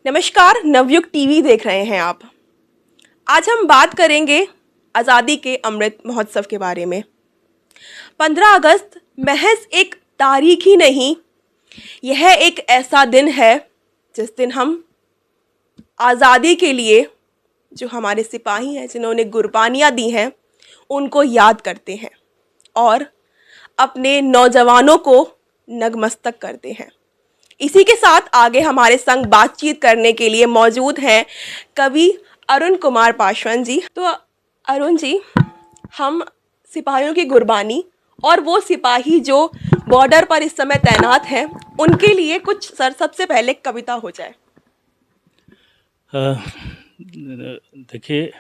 नमस्कार, नवयुग टीवी देख रहे हैं आप। आज हम बात करेंगे आज़ादी के अमृत महोत्सव के बारे में। 15 अगस्त महज एक तारीख ही नहीं, यह एक ऐसा दिन है जिस दिन हम आज़ादी के लिए जो हमारे सिपाही हैं, जिन्होंने कुर्बानियाँ दी हैं, उनको याद करते हैं और अपने नौजवानों को नतमस्तक करते हैं। इसी के साथ आगे हमारे संग बातचीत करने के लिए मौजूद हैं कवि अरुण कुमार पासवान जी। तो अरुण जी, हम सिपाहियों की कुर्बानी और वो सिपाही जो बॉर्डर पर इस समय तैनात हैं, उनके लिए कुछ सबसे पहले कविता हो जाए। देखिए,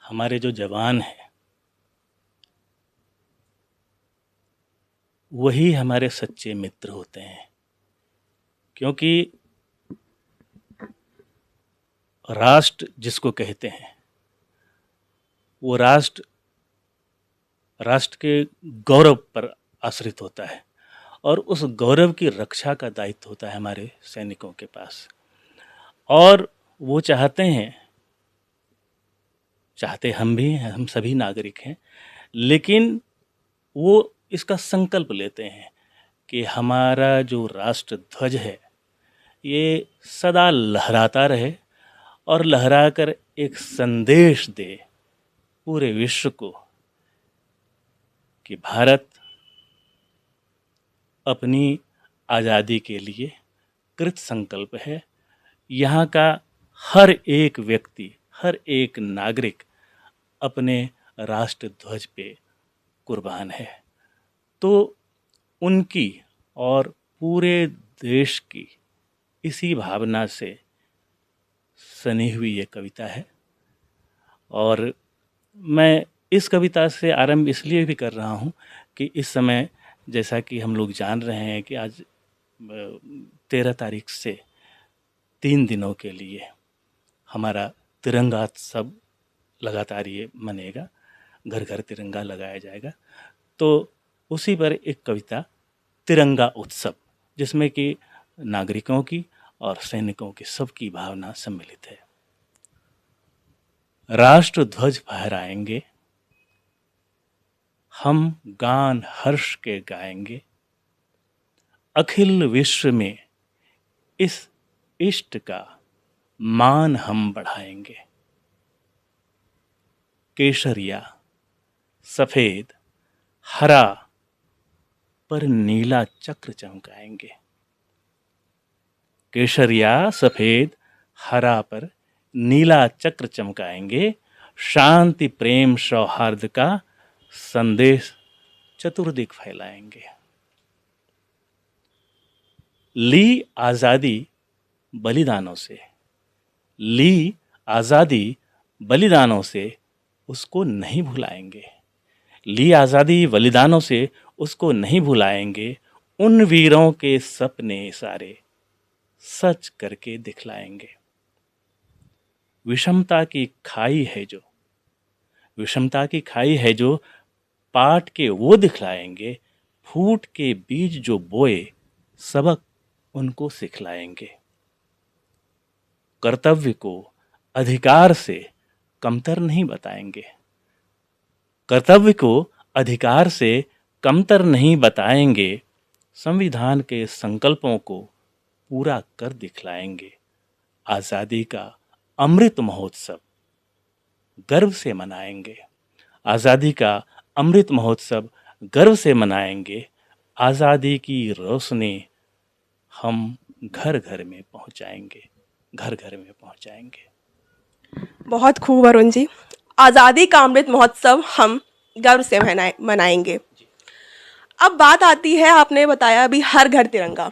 हमारे जो जवान हैं वही हमारे सच्चे मित्र होते हैं, क्योंकि राष्ट्र जिसको कहते हैं वो राष्ट्र के गौरव पर आश्रित होता है और उस गौरव की रक्षा का दायित्व होता है हमारे सैनिकों के पास। और वो चाहते हम भी हैं, हम सभी नागरिक हैं, लेकिन वो इसका संकल्प लेते हैं कि हमारा जो राष्ट्र ध्वज है ये सदा लहराता रहे और लहराकर एक संदेश दे पूरे विश्व को कि भारत अपनी आज़ादी के लिए कृत संकल्प है। यहाँ का हर एक व्यक्ति, हर एक नागरिक अपने राष्ट्र ध्वज पे कुर्बान है। तो उनकी और पूरे देश की इसी भावना से सनी हुई ये कविता है। और मैं इस कविता से आरंभ इसलिए भी कर रहा हूँ कि इस समय जैसा कि हम लोग जान रहे हैं कि आज 13 तारीख से 3 दिनों के लिए हमारा तिरंगा उत्सव लगातार ये मनेगा, घर घर तिरंगा लगाया जाएगा। तो उसी पर एक कविता तिरंगा उत्सव, जिसमें कि नागरिकों की और सैनिकों की सबकी भावना सम्मिलित है। राष्ट्र ध्वज फहराएंगे, हम गान हर्ष के गाएंगे, अखिल विश्व में इस इष्ट का मान हम बढ़ाएंगे। केसरिया सफेद हरा पर नीला चक्र चमकाएंगे। केसरिया सफेद हरा पर नीला चक्र चमकाएंगे, शांति प्रेम सौहार्द का संदेश चतुर्दिक फैलाएंगे। ली आज़ादी बलिदानों से, ली आज़ादी बलिदानों से उसको नहीं भुलाएंगे। ली आज़ादी बलिदानों से उसको नहीं भुलाएंगे, उन वीरों के सपने सारे सच करके दिखलाएंगे। विषमता की खाई है जो, विषमता की खाई है जो पाट के वो दिखलाएंगे, फूट के बीज जो बोए सबक उनको सिखलाएंगे। कर्तव्य को अधिकार से कमतर नहीं बताएंगे, कर्तव्य को अधिकार से कमतर नहीं बताएंगे, संविधान के संकल्पों को पूरा कर दिखलाएंगे। आज़ादी का अमृत महोत्सव गर्व से मनाएंगे, आज़ादी का अमृत महोत्सव गर्व से मनाएंगे। आज़ादी की रोशनी हम घर घर में पहुंचाएंगे, घर घर में पहुंचाएंगे। बहुत खूब अरुण जी। आज़ादी का अमृत महोत्सव हम गर्व से मनाएंगे। अब बात आती है, आपने बताया अभी हर घर तिरंगा।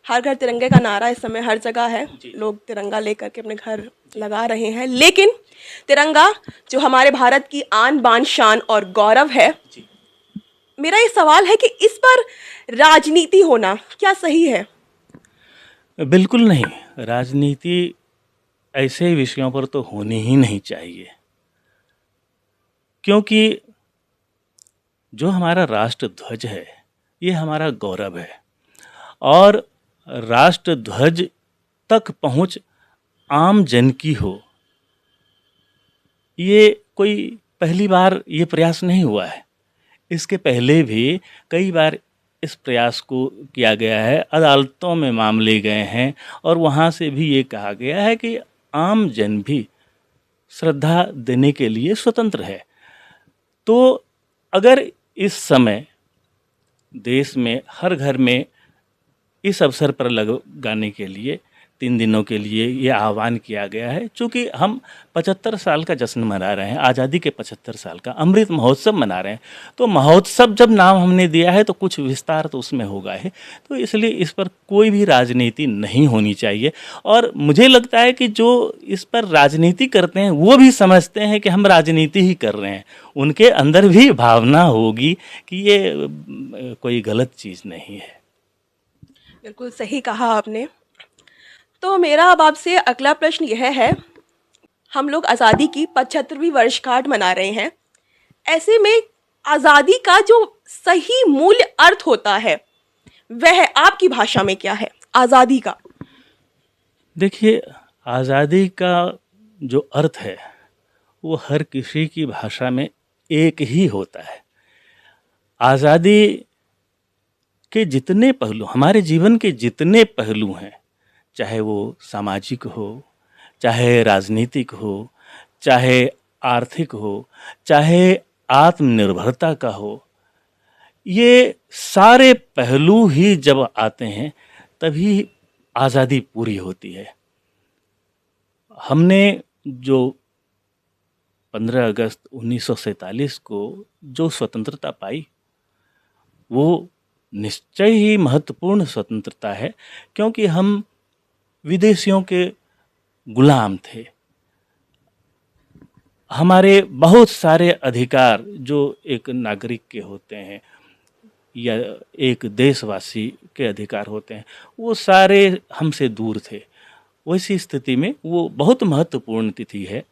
हर घर तिरंगे का नारा इस समय हर जगह है, लोग तिरंगा लेकर के अपने घर लगा रहे हैं, लेकिन तिरंगा जो हमारे भारत की आन बान शान और गौरव है, मेरा ये सवाल है कि इस पर राजनीति होना क्या सही है? बिल्कुल नहीं, राजनीति ऐसे विषयों पर तो होनी ही नहीं चाहिए, क्योंकि जो हमारा राष्ट्र ध्वज है ये हमारा गौरव है। और राष्ट्र ध्वज तक पहुंच आम जन की हो, ये कोई पहली बार ये प्रयास नहीं हुआ है। इसके पहले भी कई बार इस प्रयास को किया गया है, अदालतों में मामले गए हैं और वहाँ से भी ये कहा गया है कि आम जन भी श्रद्धा देने के लिए स्वतंत्र है। तो अगर इस समय देश में हर घर में इस अवसर पर लगाने के लिए 3 दिनों के लिए ये आह्वान किया गया है, चूँकि हम 75 साल का जश्न मना रहे हैं, आज़ादी के 75 साल का अमृत महोत्सव मना रहे हैं, तो महोत्सव जब नाम हमने दिया है तो कुछ विस्तार तो उसमें होगा है, तो इसलिए इस पर कोई भी राजनीति नहीं होनी चाहिए। और मुझे लगता है कि जो इस पर राजनीति करते हैं वो भी समझते हैं कि हम राजनीति ही कर रहे हैं, उनके अंदर भी भावना होगी कि ये कोई गलत चीज़ नहीं है। बिल्कुल सही कहा आपने। तो मेरा अब आपसे अगला प्रश्न यह है, हम लोग आज़ादी की 75वीं वर्षगांठ मना रहे हैं। ऐसे में आज़ादी का जो सही मूल्य अर्थ होता है वह आपकी भाषा में क्या है आज़ादी का? देखिए, आज़ादी का जो अर्थ है वो हर किसी की भाषा में एक ही होता है। आज़ादी के जितने पहलू, हमारे जीवन के जितने पहलू हैं, चाहे वो सामाजिक हो, चाहे राजनीतिक हो, चाहे आर्थिक हो, चाहे आत्मनिर्भरता का हो, ये सारे पहलू ही जब आते हैं तभी आज़ादी पूरी होती है। हमने जो 15 अगस्त 1947 को जो स्वतंत्रता पाई वो निश्चय ही महत्वपूर्ण स्वतंत्रता है, क्योंकि हम विदेशियों के गुलाम थे। हमारे बहुत सारे अधिकार जो एक नागरिक के होते हैं या एक देशवासी के अधिकार होते हैं वो सारे हमसे दूर थे। वैसी स्थिति में वो बहुत महत्वपूर्ण तिथि है,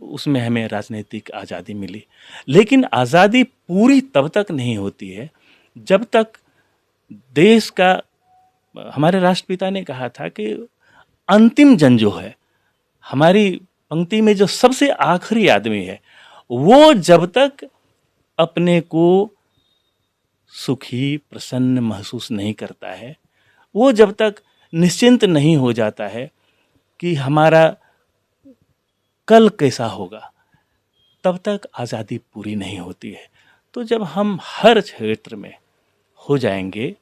उसमें हमें राजनीतिक आज़ादी मिली। लेकिन आज़ादी पूरी तब तक नहीं होती है जब तक देश का, हमारे राष्ट्रपिता ने कहा था कि अंतिम जन जो है, हमारी पंक्ति में जो सबसे आखिरी आदमी है, वो जब तक अपने को सुखी प्रसन्न महसूस नहीं करता है, वो जब तक निश्चिंत नहीं हो जाता है कि हमारा कल कैसा होगा, तब तक आज़ादी पूरी नहीं होती है। तो जब हम हर क्षेत्र में हो जाएंगे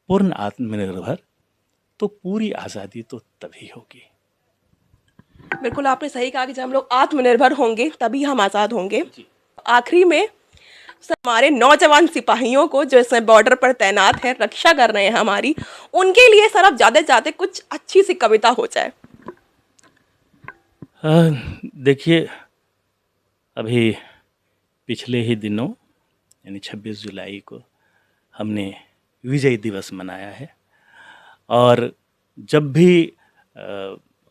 पूर्ण आत्मनिर्भर, तो पूरी आज़ादी तो तभी होगी। बिल्कुल आपने सही कहा कि जब हम लोग आत्मनिर्भर होंगे तभी हम आज़ाद होंगे। आखिरी में हमारे नौजवान सिपाहियों को जो इसमें बॉर्डर पर तैनात है, रक्षा कर रहे हैं हमारी, उनके लिए सर अब जाते जाते कुछ अच्छी सी कविता हो जाए। देखिए, अभी पिछले ही दिनों यानी 26 जुलाई को हमने विजय दिवस मनाया है, और जब भी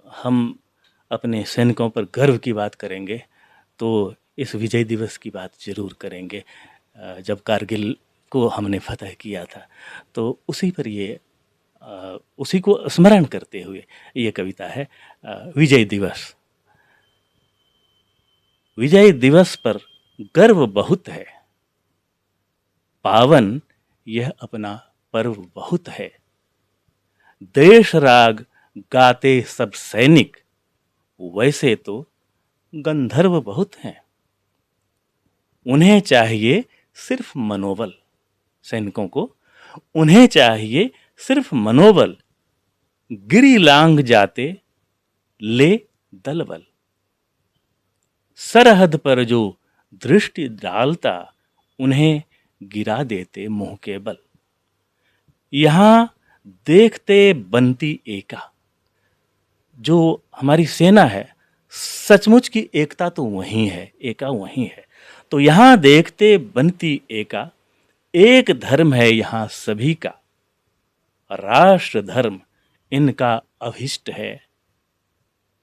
हम अपने सैनिकों पर गर्व की बात करेंगे तो इस विजय दिवस की बात जरूर करेंगे। जब कारगिल को हमने फतह किया था तो उसी पर ये उसी को स्मरण करते हुए ये कविता है। विजय दिवस। विजय दिवस पर गर्व बहुत है, पावन यह अपना पर्व बहुत है। देश राग गाते सब सैनिक, वैसे तो गंधर्व बहुत हैं। उन्हें चाहिए सिर्फ मनोबल, सैनिकों को उन्हें चाहिए सिर्फ मनोबल। गिरी लांघ जाते ले दलबल। सरहद पर जो दृष्टि डालता, उन्हें गिरा देते मुंह के बल। यहां देखते बनती एका। जो हमारी सेना है, सचमुच की एकता तो वहीं है, एका वहीं है। तो यहां देखते बनती एका। एक धर्म है यहां सभी का, राष्ट्र धर्म इनका अभिष्ट है।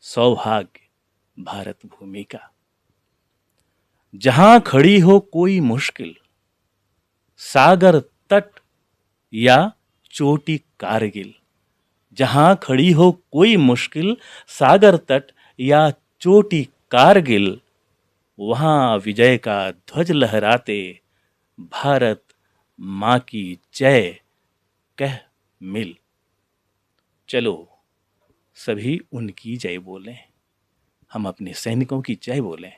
सौभाग्य भारत भूमि का। जहां खड़ी हो कोई मुश्किल, सागर तट या चोटी कारगिल, जहां खड़ी हो कोई मुश्किल, सागर तट या चोटी कारगिल, वहां विजय का ध्वज लहराते, भारत माँ की जय कह मिल। चलो सभी उनकी जय बोलें, हम अपने सैनिकों की जय बोलें।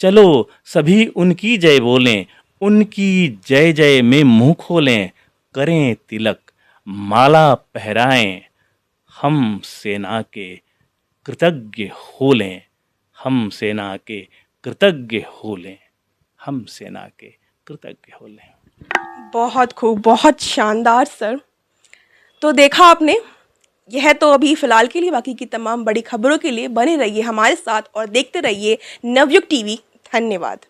चलो सभी उनकी जय बोलें, उनकी जय जय में मुंह खोलें, करें तिलक, माला पहराएं, हम सेना के कृतज्ञ हो लें, हम सेना के कृतज्ञ हो लें, हम सेना के कृतज्ञ हो लें। बहुत खूब, बहुत शानदार सर। तो देखा आपने, यह तो अभी फ़िलहाल के लिए, बाकी की तमाम बड़ी खबरों के लिए बने रहिए हमारे साथ और देखते रहिए नवयुग टीवी। धन्यवाद।